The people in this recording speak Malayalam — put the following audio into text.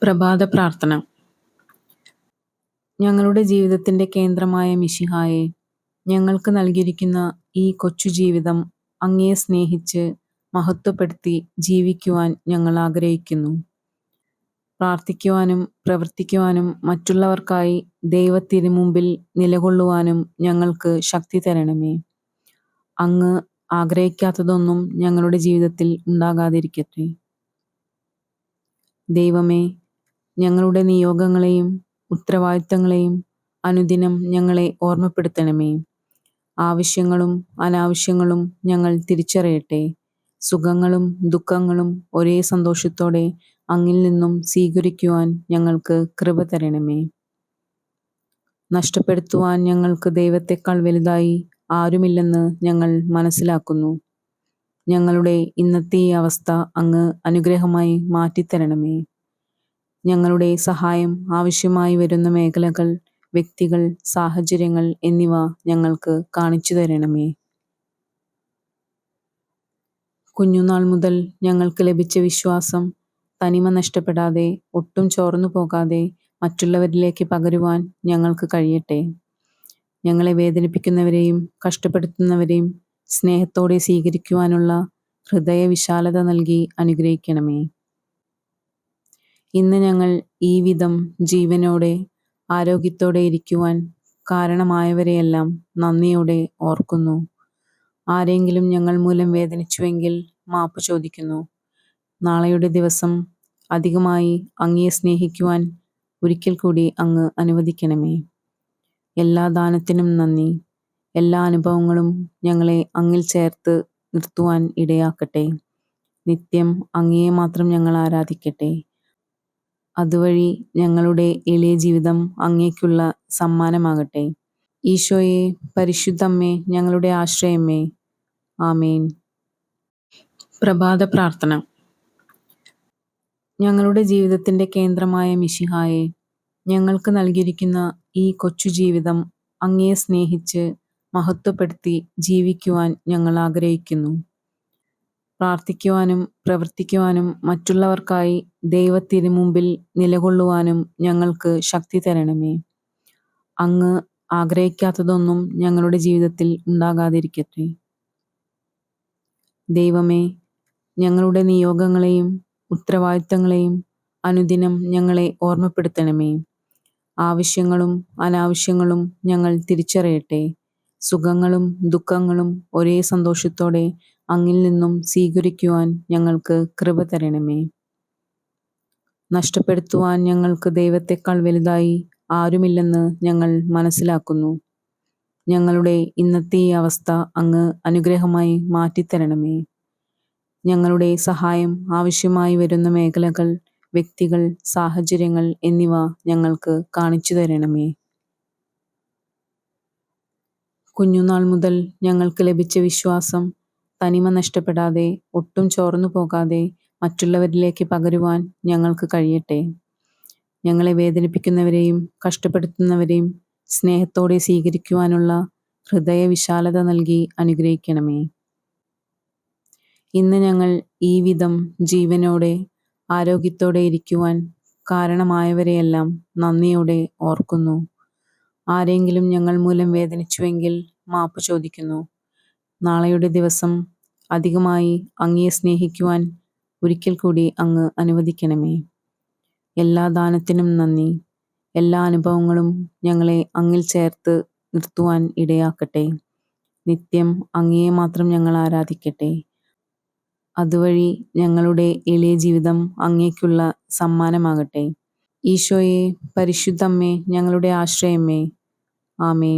പ്രഭാത പ്രാർത്ഥന. ഞങ്ങളുടെ ജീവിതത്തിൻ്റെ കേന്ദ്രമായ മിശിഹായെ, ഞങ്ങൾക്ക് നൽകിയിരിക്കുന്ന ഈ കൊച്ചു ജീവിതം അങ്ങയെ സ്നേഹിച്ച് മഹത്വപ്പെടുത്തി ജീവിക്കുവാൻ ഞങ്ങൾ ആഗ്രഹിക്കുന്നു. പ്രാർത്ഥിക്കുവാനും പ്രവർത്തിക്കുവാനും മറ്റുള്ളവർക്കായി ദൈവത്തിനു മുമ്പിൽ നിലകൊള്ളുവാനും ഞങ്ങൾക്ക് ശക്തി തരണമേ. അങ്ങ് ആഗ്രഹിക്കാത്തതൊന്നും ഞങ്ങളുടെ ജീവിതത്തിൽ ഉണ്ടാകാതിരിക്കട്ടെ. ദൈവമേ, ഞങ്ങളുടെ നിയോഗങ്ങളെയും ഉത്തരവാദിത്തങ്ങളെയും അനുദിനം ഞങ്ങളെ ഓർമ്മപ്പെടുത്തണമേ. ആവശ്യങ്ങളും അനാവശ്യങ്ങളും ഞങ്ങൾ തിരിച്ചറിയട്ടെ. സുഖങ്ങളും ദുഃഖങ്ങളും ഒരേ സന്തോഷത്തോടെ അങ്ങിൽ നിന്നും സ്വീകരിക്കുവാൻ ഞങ്ങൾക്ക് കൃപ തരണമേ. നഷ്ടപ്പെടുത്തുവാൻ ഞങ്ങൾക്ക് ദൈവത്തെക്കാൾ വലുതായി ആരുമില്ലെന്ന് ഞങ്ങൾ മനസ്സിലാക്കുന്നു. ഞങ്ങളുടെ ഇന്നത്തെ ഈ അവസ്ഥ അങ്ങ് അനുഗ്രഹമായി മാറ്റിത്തരണമേ. ഞങ്ങളുടെ സഹായം ആവശ്യമായി വരുന്ന മേഖലകൾ, വ്യക്തികൾ, സാഹചര്യങ്ങൾ എന്നിവ ഞങ്ങൾക്ക് കാണിച്ചു തരണമേ. കുഞ്ഞുനാൾ മുതൽ ഞങ്ങൾക്ക് ലഭിച്ച വിശ്വാസം തനിമ നഷ്ടപ്പെടാതെ, ഒട്ടും ചോർന്നു പോകാതെ മറ്റുള്ളവരിലേക്ക് പകരുവാൻ ഞങ്ങൾക്ക് കഴിയട്ടെ. ഞങ്ങളെ വേദനിപ്പിക്കുന്നവരെയും കഷ്ടപ്പെടുത്തുന്നവരെയും സ്നേഹത്തോടെ സ്വീകരിക്കുവാനുള്ള ഹൃദയവിശാലത നൽകി അനുഗ്രഹിക്കണമേ. ഇന്ന് ഞങ്ങൾ ഈ വിധം ജീവനോടെ ആരോഗ്യത്തോടെ ഇരിക്കുവാൻ കാരണമായവരെയെല്ലാം നന്ദിയോടെ ഓർക്കുന്നു. ആരെങ്കിലും ഞങ്ങൾ മൂലം വേദനിച്ചുവെങ്കിൽ മാപ്പ് ചോദിക്കുന്നു. നാളെയുടെ ദിവസം അധികമായി അങ്ങയെ സ്നേഹിക്കുവാൻ ഒരിക്കൽ കൂടി അങ്ങ് അനുവദിക്കണമേ. എല്ലാ ദാനത്തിനും നന്ദി. എല്ലാ അനുഭവങ്ങളും ഞങ്ങളെ അങ്ങിൽ ചേർത്ത് നിർത്തുവാൻ ഇടയാക്കട്ടെ. നിത്യം അങ്ങയെ മാത്രം ഞങ്ങൾ ആരാധിക്കട്ടെ. അതുവഴി ഞങ്ങളുടെ എളിയ ജീവിതം അങ്ങേക്കുള്ള സമ്മാനമാകട്ടെ. ഈശോയെ, പരിശുദ്ധമ്മേ, ഞങ്ങളുടെ ആശ്രയമേ. ആമേൻ. പ്രഭാത പ്രാർത്ഥന. ഞങ്ങളുടെ ജീവിതത്തിൻ്റെ കേന്ദ്രമായ മിശിഹായെ, ഞങ്ങൾക്ക് നൽകിയിരിക്കുന്ന ഈ കൊച്ചു ജീവിതം അങ്ങയെ സ്നേഹിച്ച് മഹത്വപ്പെടുത്തി ജീവിക്കുവാൻ ഞങ്ങൾ ആഗ്രഹിക്കുന്നു. പ്രാർത്ഥിക്കുവാനും പ്രവർത്തിക്കുവാനും മറ്റുള്ളവർക്കായി ദൈവത്തിനു മുമ്പിൽ നിലകൊള്ളുവാനും ഞങ്ങൾക്ക് ശക്തി തരണമേ. അങ്ങ് ആഗ്രഹിക്കാത്തതൊന്നും ഞങ്ങളുടെ ജീവിതത്തിൽ ഉണ്ടാകാതിരിക്കട്ടെ. ദൈവമേ, ഞങ്ങളുടെ നിയോഗങ്ങളെയും ഉത്തരവാദിത്തങ്ങളെയും അനുദിനം ഞങ്ങളെ ഓർമ്മപ്പെടുത്തണമേ. ആവശ്യങ്ങളും അനാവശ്യങ്ങളും ഞങ്ങൾ തിരിച്ചറിയട്ടെ. സുഖങ്ങളും ദുഃഖങ്ങളും ഒരേ സന്തോഷത്തോടെ അങ്ങിൽ നിന്നും സ്വീകരിക്കുവാൻ ഞങ്ങൾക്ക് കൃപ തരണമേ. നഷ്ടപ്പെടുത്തുവാൻ ഞങ്ങൾക്ക് ദൈവത്തെക്കാൾ വലുതായി ആരുമില്ലെന്ന് ഞങ്ങൾ മനസ്സിലാക്കുന്നു. ഞങ്ങളുടെ ഇന്നത്തെ ഈ അവസ്ഥ അങ്ങ് അനുഗ്രഹമായി മാറ്റിത്തരണമേ. ഞങ്ങളുടെ സഹായം ആവശ്യമായി വരുന്ന മേഖലകൾ, വ്യക്തികൾ, സാഹചര്യങ്ങൾ എന്നിവ ഞങ്ങൾക്ക് കാണിച്ചു തരണമേ. കുഞ്ഞുനാൾ മുതൽ ഞങ്ങൾക്ക് ലഭിച്ച വിശ്വാസം തനിമ നഷ്ടപ്പെടാതെ, ഒട്ടും ചോർന്നു പോകാതെ മറ്റുള്ളവരിലേക്ക് പകരുവാൻ ഞങ്ങൾക്ക് കഴിയട്ടെ. ഞങ്ങളെ വേദനിപ്പിക്കുന്നവരെയും കഷ്ടപ്പെടുത്തുന്നവരെയും സ്നേഹത്തോടെ സ്വീകരിക്കുവാനുള്ള ഹൃദയവിശാലത നൽകി അനുഗ്രഹിക്കണമേ. ഇന്ന് ഞങ്ങൾ ഈ വിധം ജീവനോടെ ആരോഗ്യത്തോടെ ഇരിക്കുവാൻ കാരണമായവരെയെല്ലാം നന്ദിയോടെ ഓർക്കുന്നു. ആരെങ്കിലും ഞങ്ങൾ മൂലം വേദനിച്ചുവെങ്കിൽ മാപ്പ് ചോദിക്കുന്നു. നാളെയുടെ ദിവസം അധികമായി അങ്ങയെ സ്നേഹിക്കുവാൻ ഒരിക്കൽ കൂടി അങ്ങ് അനുവദിക്കണമേ. എല്ലാ ദാനത്തിനും നന്ദി. എല്ലാ അനുഭവങ്ങളും ഞങ്ങളെ അങ്ങിൽ ചേർത്ത് നിർത്തുവാൻ ഇടയാക്കട്ടെ. നിത്യം അങ്ങയെ മാത്രം ഞങ്ങൾ ആരാധിക്കട്ടെ. അതുവഴി ഞങ്ങളുടെ എളിയ ജീവിതം അങ്ങേക്കുള്ള സമ്മാനമാകട്ടെ. ഈശോയെ, പരിശുദ്ധമ്മേ, ഞങ്ങളുടെ ആശ്രയമേ. ആമേൻ.